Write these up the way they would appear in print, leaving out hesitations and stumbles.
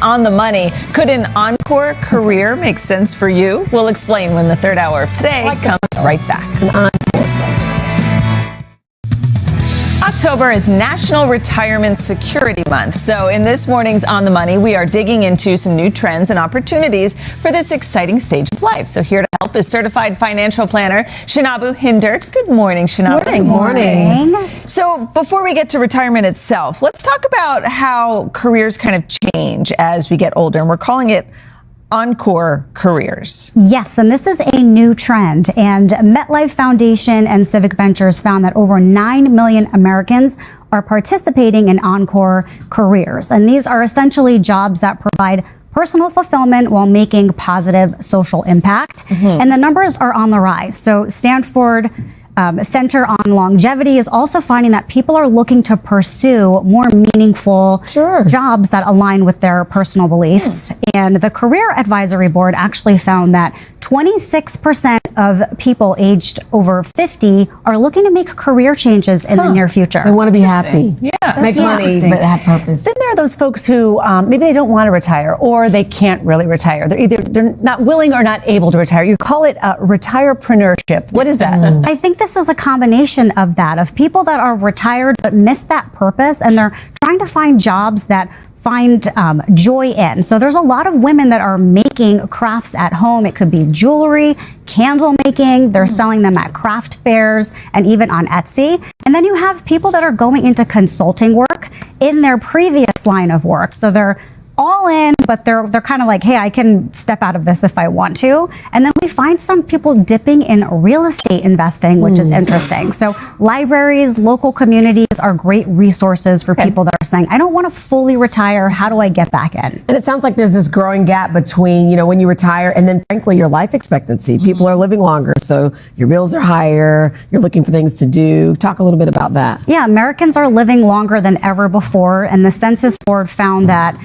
On the money. Could an encore career make sense for you? We'll explain when the third hour of today comes right back. October is National Retirement Security Month. So in this morning's On the Money, we are digging into some new trends and opportunities for this exciting stage of life. So here to help is certified financial planner Shinobu Hindert. Good morning, Shinobu. Good morning. So before we get to retirement itself, let's talk about how careers kind of change as we get older. And we're calling it encore careers. Yes, and this is a new trend. And MetLife Foundation and Civic Ventures found that over 9 million Americans are participating in encore careers. And these are essentially jobs that provide personal fulfillment while making positive social impact. And the numbers are on the rise. So Stanford Center on Longevity is also finding that people are looking to pursue more meaningful jobs that align with their personal beliefs. And the Career Advisory Board actually found that 26% of people aged over 50 are looking to make career changes in the near future. They want to be happy. Make money, but have purpose. Then there are those folks who maybe they don't want to retire, or they can't really retire. They're not willing or not able to retire. You call it retirepreneurship. What is that? I think this is a combination of that, of people that are retired but miss that purpose, and they're trying to find jobs that find joy in. So there's a lot of women that are making crafts at home. It could be jewelry, candle making. They're selling them at craft fairs and even on Etsy. And then you have people that are going into consulting work in their previous line of work. So they're all in, but they're kind of like, hey, I can step out of this if I want to. And then we find some people dipping in real estate investing, which is interesting. So libraries, local communities are great resources for people that are saying, I don't want to fully retire. How do I get back in? And it sounds like there's this growing gap between, when you retire and then frankly your life expectancy. People are living longer, so your bills are higher. You're looking for things to do. Talk a little bit about that. Yeah, Americans are living longer than ever before. And the Census Board found that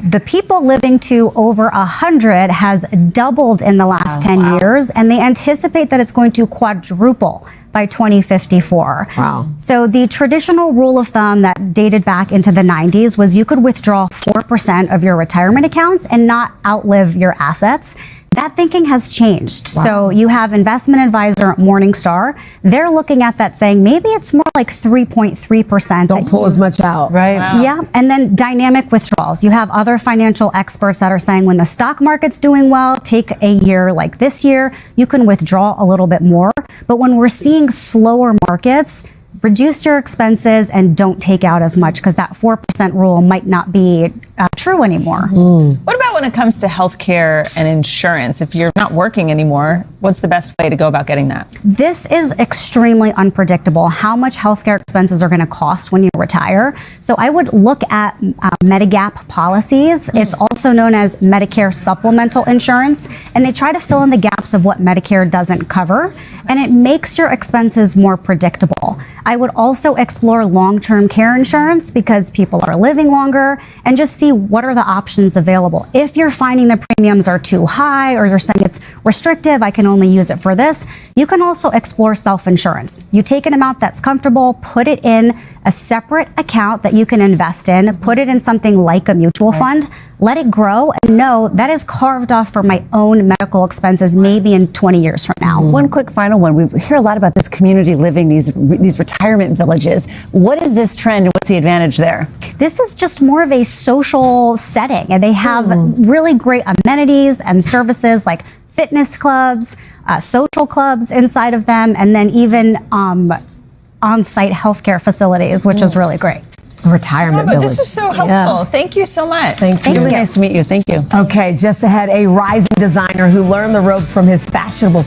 the people living to over 100 has doubled in the last 10 years, and they anticipate that it's going to quadruple by 2054. Wow. So the traditional rule of thumb that dated back into the 90s was you could withdraw 4% of your retirement accounts and not outlive your assets. That thinking has changed. Wow. So you have investment advisor Morningstar. They're looking at that saying maybe it's more like 3.3%. Don't pull as much out, right? Wow. Yeah, and then dynamic withdrawals. You have other financial experts that are saying when the stock market's doing well, take a year like this year, you can withdraw a little bit more. But when we're seeing slower markets, reduce your expenses and don't take out as much, because that 4% rule might not be true anymore. What about when it comes to healthcare and insurance? If you're not working anymore, what's the best way to go about getting that? This is extremely unpredictable, how much healthcare expenses are going to cost when you retire. So I would look at Medigap policies. It's also known as Medicare supplemental insurance, and they try to fill in the gaps of what Medicare doesn't cover, and it makes your expenses more predictable. I would also explore long-term care insurance because people are living longer, and just see what are the options available. If you're finding the premiums are too high, or you're saying it's restrictive, I can only use it for this, you can also explore self-insurance. You take an amount that's comfortable, put it in a separate account that you can invest in, put it in something like a mutual fund, let it grow, and know that is carved off for my own medical expenses maybe in 20 years from now. One quick final one. We hear a lot about this community living, these retirement villages. What is this trend and what's the advantage there? This is just more of a social setting, and they have really great amenities and services like fitness clubs, social clubs inside of them, and then even on-site healthcare facilities, which is really great. Retirement village. This is so helpful. Thank you so much. Thank you. Really nice to meet you. Thank you. Okay, just ahead, a rising designer who learned the ropes from his fashionable